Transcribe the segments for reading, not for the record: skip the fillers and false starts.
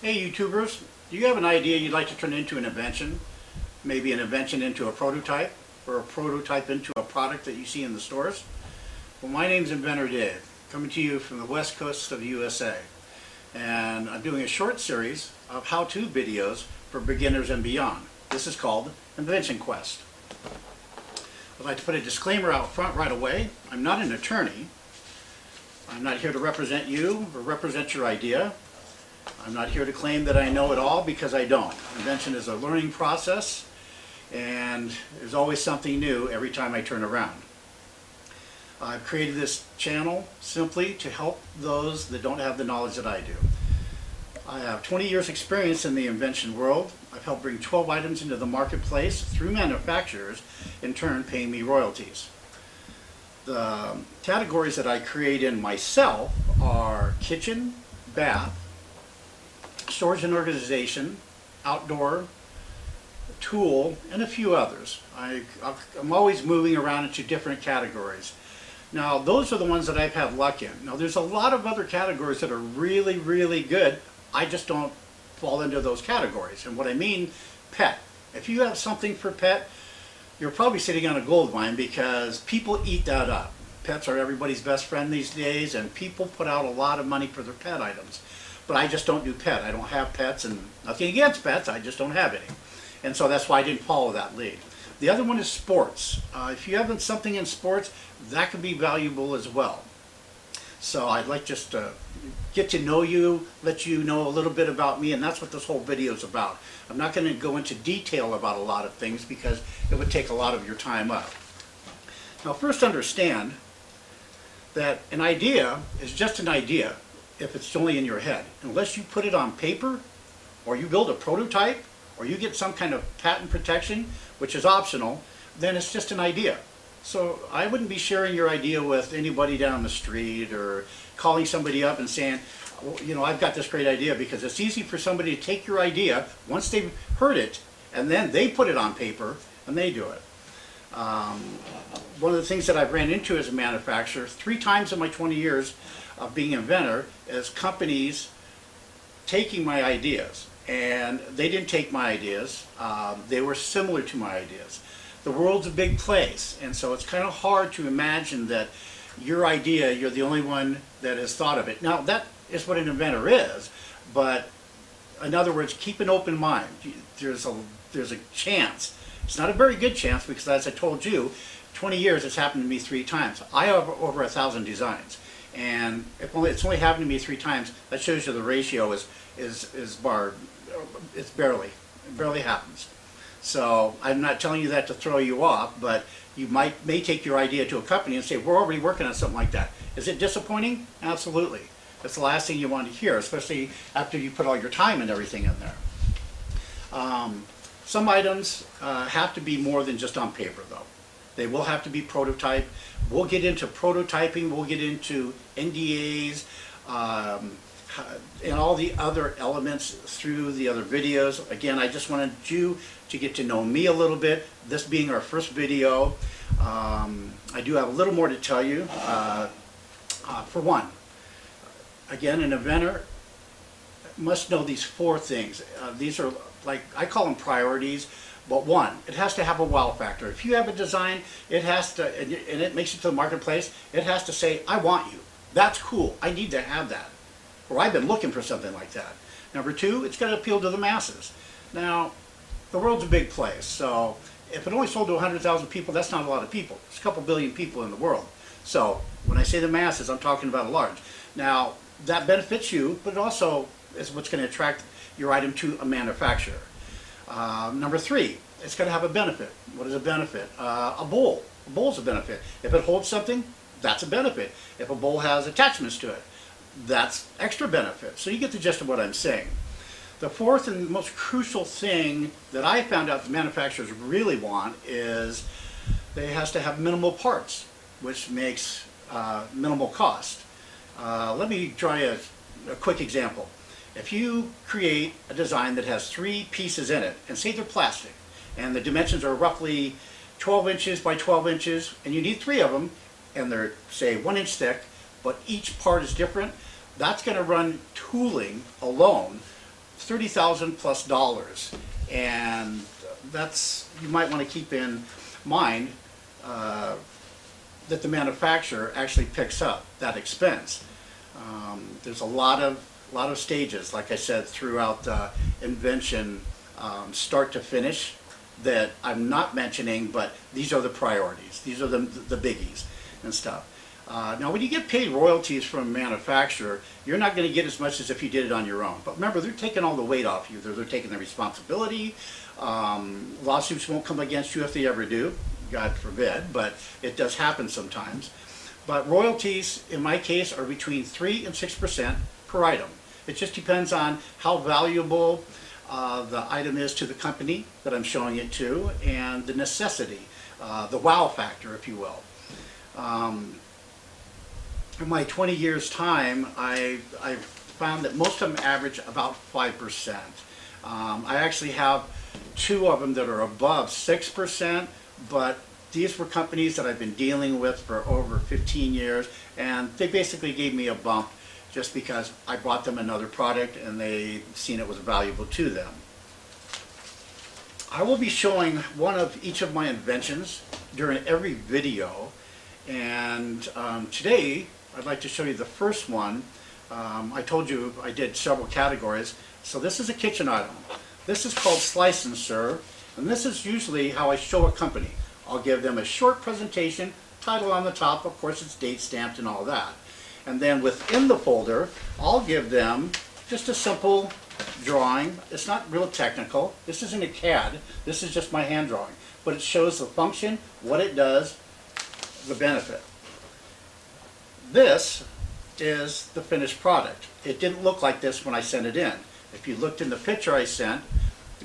Hey YouTubers, do you have an idea you'd like to turn into an invention? Maybe an invention into a prototype, or a prototype into a product that you see in the stores? Well, my name's Inventor Dave, coming to you from the west coast of the USA. And I'm doing a short series of how-to videos for beginners and beyond. This is called Invention Quest. I'd like to put a disclaimer out front right away. I'm not an attorney. I'm not here to represent you or represent your idea. I'm not here to claim that I know it all, because I don't. Invention is a learning process, and there's always something new every time I turn around. I've created this channel simply to help those that don't have the knowledge that I do. I have 20 years experience in the invention world. I've helped bring 12 items into the marketplace through manufacturers, in turn paying me royalties. The categories that I create in myself are kitchen, bath, storage and organization, outdoor, tool, and a few others. I'm always moving around into different categories. Now, those are the ones that I've had luck in. Now, there's a lot of other categories that are really, really good. I just don't fall into those categories. And what I mean, pet. If you have something for pet, you're probably sitting on a gold mine, because people eat that up. Pets are everybody's best friend these days, and people put out a lot of money for their pet items. But I just don't do pet. I don't have pets, and nothing against pets, I just don't have any. And so that's why I didn't follow that lead. The other one is sports. If you have something in sports, that can be valuable as well. So I'd like just to get to know you, let you know a little bit about me, and that's what this whole video is about. I'm not going to go into detail about a lot of things, because it would take a lot of your time up. Now, first understand that an idea is just an idea if it's only in your head. Unless you put it on paper, or you build a prototype, or you get some kind of patent protection, which is optional, then it's just an idea. So I wouldn't be sharing your idea with anybody down the street, or calling somebody up and saying, well, you know, I've got this great idea, because it's easy for somebody to take your idea once they've heard it, and then they put it on paper and they do it. One of the things that I've ran into as a manufacturer 3 times in my 20 years of being an inventor is companies taking my ideas. And they didn't take my ideas, they were similar to my ideas. The world's a big place, and so it's kind of hard to imagine that your idea, you're the only one that has thought of it. Now, that is what an inventor is, but in other words, keep an open mind. There's a chance. It's not a very good chance, because as I told you, 20 years it's happened to me 3 times. I have over 1,000 designs, and if it's only happened to me 3 times, that shows you the ratio is it's barely happens. So I'm not telling you that to throw you off, but you may take your idea to a company and say, we're already working on something like that. Is it disappointing? Absolutely. That's the last thing you want to hear, especially after you put all your time and everything in there. Some items have to be more than just on paper, though. They will have to be prototype. We'll get into prototyping, we'll get into NDAs, and all the other elements through the other videos. Again, I just wanted you to get to know me a little bit, this being our first video. I do have a little more to tell you. For one, again, an inventor must know these 4 things. These are, like, I call them priorities. But one, it has to have a wow factor. If you have a design, it has to, and it makes it to the marketplace, it has to say, I want you. That's cool. I need to have that. Or I've been looking for something like that. Number 2, it's got to appeal to the masses. Now, the world's a big place, so if it only sold to 100,000 people, that's not a lot of people. There's a couple billion people in the world. So when I say the masses, I'm talking about a large. Now, that benefits you, but it also is what's going to attract your item to a manufacturer. Number 3, it's going to have a benefit. What is a benefit? A bowl. A bowl's a benefit. If it holds something, that's a benefit. If a bowl has attachments to it, that's extra benefit. So you get the gist of what I'm saying. The 4th and most crucial thing that I found out the manufacturers really want is it has to have minimal parts, which makes minimal cost. Let me try a quick example. If you create a design that has 3 pieces in it, and say they're plastic, and the dimensions are roughly 12 inches by 12 inches, and you need 3 of them, and they're, say, 1 inch thick, but each part is different, that's going to run tooling alone $30,000 plus dollars, and that's, you might want to keep in mind that the manufacturer actually picks up that expense. There's a lot of stages, like I said, throughout invention, start to finish, that I'm not mentioning, but these are the priorities. These are the biggies and stuff. Now, when you get paid royalties from a manufacturer, you're not going to get as much as if you did it on your own. But remember, they're taking all the weight off you. They're taking the responsibility. Lawsuits won't come against you if they ever do, God forbid, but it does happen sometimes. But royalties, in my case, are between 3 and 6% per item. It just depends on how valuable the item is to the company that I'm showing it to, and the necessity, the wow factor, if you will. In my 20 years time, I found that most of them average about 5%. I actually have 2 of them that are above 6%, but these were companies that I've been dealing with for over 15 years, and they basically gave me a bump just because I brought them another product and they seen it was valuable to them. I will be showing one of each of my inventions during every video, and today I'd like to show you the first one. I told you I did several categories, so this is a kitchen item. This is called Slice and Serve, and this is usually how I show a company. I'll give them a short presentation, title on the top, of course it's date stamped and all that. And then within the folder, I'll give them just a simple drawing. It's not real technical. This isn't a CAD. This is just my hand drawing. But it shows the function, what it does, the benefit. This is the finished product. It didn't look like this when I sent it in. If you looked in the picture I sent,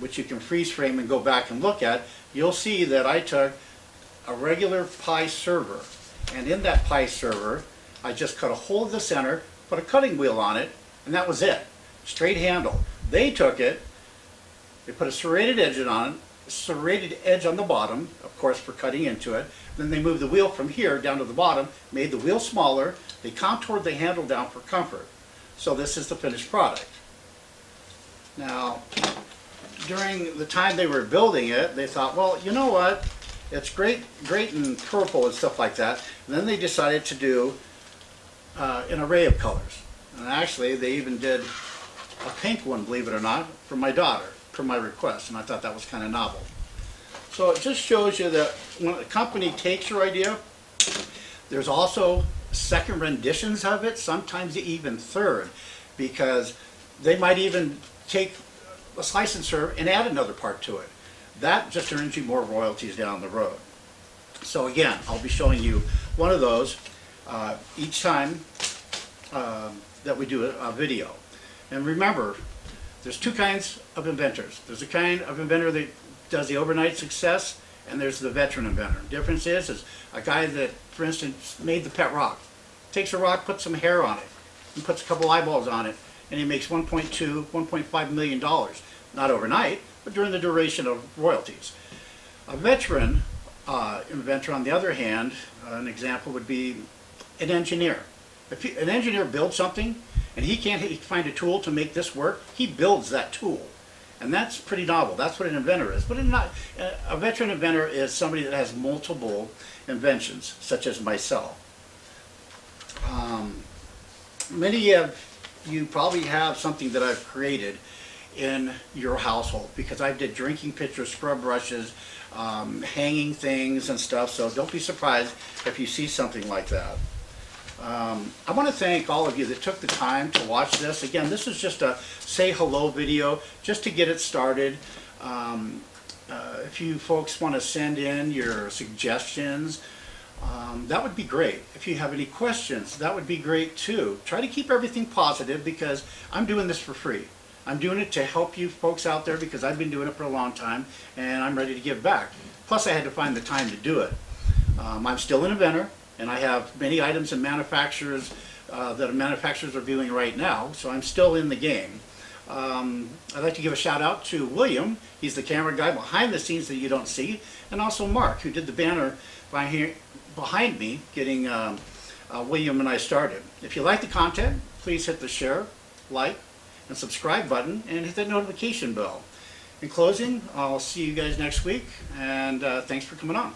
which you can freeze frame and go back and look at, you'll see that I took a regular pie server, and in that pie server I just cut a hole in the center, put a cutting wheel on it, and that was it. Straight handle. They took it, they put a serrated edge on it, serrated edge on the bottom, of course for cutting into it. Then they moved the wheel from here down to the bottom, made the wheel smaller, they contoured the handle down for comfort. So this is the finished product. Now, during the time they were building it, they thought, well, you know what, it's great in purple and stuff like that. And then they decided to do an array of colors. And actually, they even did a pink one, believe it or not, for my daughter, per my request, and I thought that was kind of novel. So it just shows you that when a company takes your idea, there's also second renditions of it, sometimes even third, because they might even take a Slice and Serve and add another part to it. That just earns you more royalties down the road. So again, I'll be showing you one of those each time that we do a video. And remember, there's 2 kinds of inventors. There's a kind of inventor that does the overnight success, and there's the veteran inventor. The difference is a guy that, for instance, made the pet rock. Takes a rock, puts some hair on it, and puts a couple eyeballs on it, and he makes $1.2, $1.5 million. Not overnight, but during the duration of royalties. A veteran inventor, on the other hand, an example would be an engineer. If an engineer builds something, and he can't find a tool to make this work, he builds that tool. And that's pretty novel. That's what an inventor is. But a veteran inventor is somebody that has multiple inventions, such as myself. Many of you probably have something that I've created in your household, because I did drinking pitchers, scrub brushes, hanging things and stuff, so don't be surprised if you see something like that. I want to thank all of you that took the time to watch this. Again, this is just a say hello video, just to get it started. If you folks want to send in your suggestions, that would be great. If you have any questions, that would be great too. Try to keep everything positive, because I'm doing this for free. I'm doing it to help you folks out there, because I've been doing it for a long time and I'm ready to give back. Plus I had to find the time to do it. I'm still an inventor, and I have many items and manufacturers that manufacturers are viewing right now, so I'm still in the game. I'd like to give a shout out to William. He's the camera guy behind the scenes that you don't see, and also Mark, who did the banner behind me, getting William and I started. If you like the content, please hit the share, like, and subscribe button and hit that notification bell. In closing, I'll see you guys next week, and thanks for coming on.